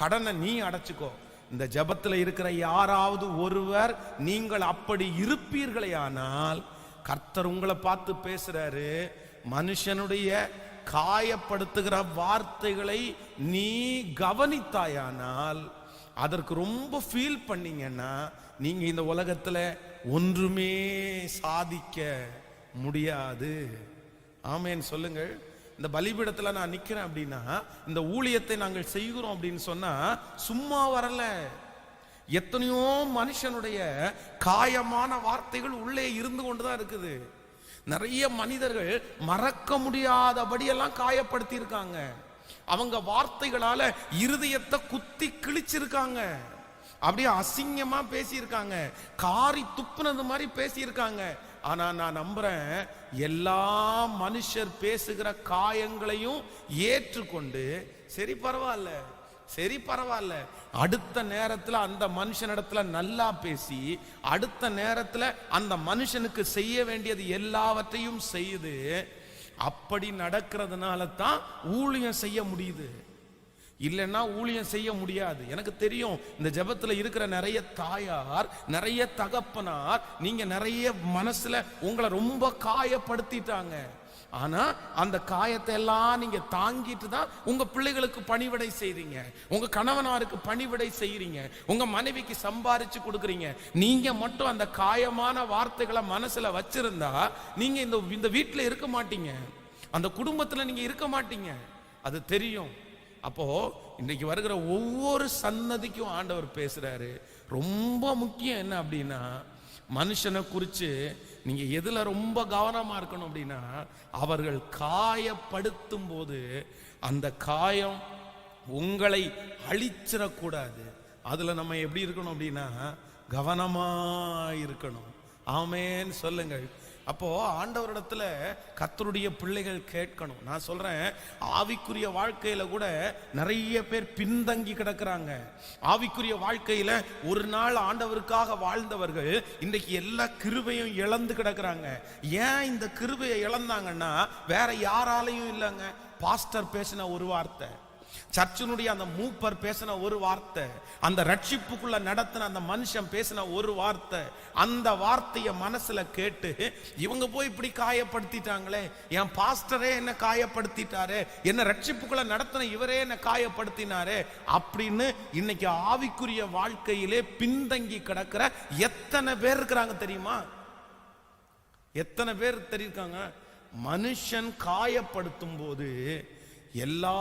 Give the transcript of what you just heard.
கடனை நீ அடைச்சுக்கோ. இந்த ஜெபத்தில் இருக்கிற யாராவது ஒருவர் நீங்கள் அப்படி இருப்பீர்களேயானால் கர்த்தர் உங்களை பார்த்து பேசுறாரு. மனுஷனுடைய காயப்படுத்துகிற வார்த்தைகளை நீ கவனித்தாயானால், அதற்கு ரொம்ப ஃபீல் பண்ணீங்கன்னா நீங்க இந்த உலகத்துல ஒன்றுமே சாதிக்க முடியாது. ஆமேன் சொல்லுங்கள். இந்த பலிபீடத்துல நான் நிக்கிறேன் அப்படின்னா, இந்த ஊழியத்தை நாங்கள் செய்கிறோம் அப்படின்னு சொன்னா சும்மா வரல. எத்தனையோ மனுஷனுடைய காயமான வார்த்தைகள் உள்ளே இருந்து கொண்டுதான் இருக்குது. நிறைய மனிதர்கள் மறக்க முடியாதபடியெல்லாம் காயப்படுத்தி இருக்காங்க. அவங்க வார்த்தைகளால இருதயத்தை குத்தி கிழிச்சிருக்காங்க. அப்படியே அசிங்கமா பேசியிருக்காங்க, காரி துப்புனது மாதிரி பேசியிருக்காங்க. ஆனா நான் நம்புறேன், எல்லா மனுஷர் பேசுகிற காயங்களையும் ஏற்றுக்கொண்டு சரி பரவாயில்ல, அடுத்த நேரத்துல அந்த மனுஷனிடத்துல நல்லா பேசி, அடுத்த நேரத்துல அந்த மனுஷனுக்கு செய்ய வேண்டியது எல்லாவற்றையும் செய்து, அப்படி நடக்கிறதுனால தான் ஊழியம் செய்ய முடியுது. இல்லைன்னா ஊழியம் செய்ய முடியாது. எனக்கு தெரியும், இந்த ஜெபத்துல இருக்கிற நிறைய தாயார், நிறைய தகப்பனார், நீங்க நிறைய மனசுல உங்களை ரொம்ப காயப்படுத்திட்டாங்க. ஆனா அந்த காயத்தை எல்லாம் நீங்க தாங்கிட்டு தான் உங்க பிள்ளைகளுக்கு பணிவிடை செய்றீங்க, உங்க கணவனாருக்கு பணிவிடை செய்றீங்க, உங்க மனைவிக்கு சம்பாரிச்சு கொடுக்குறீங்க. நீங்க மட்டும் அந்த காயமான வார்த்தைகளை மனசுல வச்சிருந்தா நீங்க இந்த வீட்டுல இருக்க மாட்டீங்க, அந்த குடும்பத்துல நீங்க இருக்க மாட்டீங்க. அது தெரியும். அப்போ இன்னைக்கு வருகிற ஒவ்வொரு சன்னதிக்கும் ஆண்டவர் பேசுறாரு. ரொம்ப முக்கியம் என்ன அப்படின்னா, மனுஷனை குறித்து நீங்க எதுல ரொம்ப கவனமா இருக்கணும் அப்படின்னா, அவர்கள் காயப்படுத்தும் போது அந்த காயம் உங்களை அழிச்சிடக்கூடாது. அதுல நம்ம எப்படி இருக்கணும் அப்படின்னா, கவனமா இருக்கணும். ஆமேன்னு சொல்லுங்கள். அப்போ ஆண்டவரிடத்துல கர்த்தருடைய பிள்ளைகள் கேட்கணும். நான் சொல்றேன், ஆவிக்குரிய வாழ்க்கையில கூட நிறைய பேர் பின்தங்கி கிடக்குறாங்க. ஆவிக்குரிய வாழ்க்கையில ஒரு நாள் ஆண்டவருக்காக வாழ்ந்தவர்கள் இன்றைக்கு எல்லா கிருபையும் இழந்து கிடக்குறாங்க. ஏன் இந்த கிருபையை இழந்தாங்கன்னா, வேற யாராலையும் இல்லைங்க. பாஸ்டர் பேசின ஒரு வார்த்தை, சர்ச்சினுடைய அந்த மூப்பர் பேசின ஒரு வார்த்தை, அந்த ரட்சிப்புக்குள்ள நடத்தின அந்த மனுஷன் பேசின ஒரு வார்த்தை, அந்த வார்த்தையை மனசுல கேட்டு இவங்க போய் இப்படி காயப்படுத்திட்டாங்களே, என் பாஸ்டரே என்ன காயப்படுத்திட்டாரு, என்ன ரட்சிப்புக்குள்ள நடத்தின இவரே என்ன காயப்படுத்தினாரே அப்படின்னு இன்னைக்கு ஆவிக்குரிய வாழ்க்கையிலே பின்தங்கி கிடக்கிற எத்தனை பேர் இருக்கிறாங்க தெரியுமா? எத்தனை பேர் தெரியுங்க? மனுஷன் காயப்படுத்தும் போது எல்லா